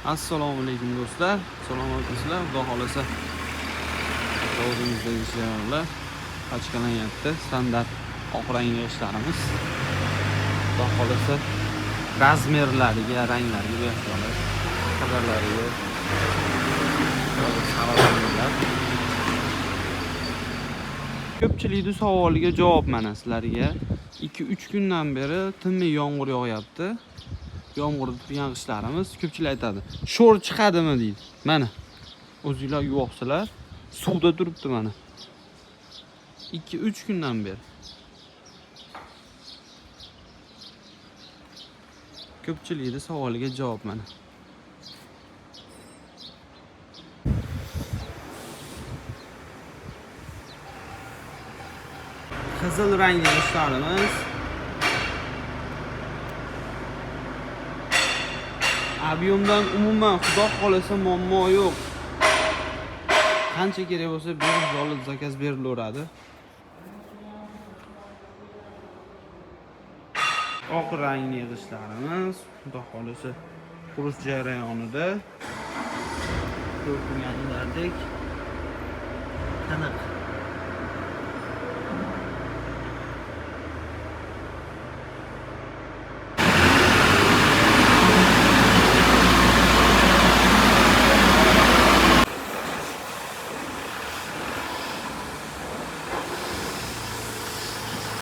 Assalomu alaykum do'stlar. Salomatmisizlar? Xudo xolasa o'zimizdagi ishlarlar ochqalanyapti. Standart oq rangli ishlarimiz. Xudo xolasa razmerlariga, ranglariga beriladi. Qirralariga saralanglar. Ko'pchilikning savoliga javob mana sizlarga. 2-3 kundan beri tinmay yomg'ir yog'yapti. Yomg'irda turgan qishlarimiz ko'pchilik aytadi. Sho'r chiqadimi deydi. Mana o'zingizlar guvohsizlar. Suvda turibdi mana. 2-3 kundan beri. Ko'pchilikning savoliga javob mana. Qizil rangli ishlarimiz. Ob'yomdan umuman xudo xolasa muammo yo'q. Qancha kerak bo'lsa berib zakaz berilaveradi. Oq rangli g'ishtlarimiz xudo xolasa qurish jarayonida ko'rganlardek tiniq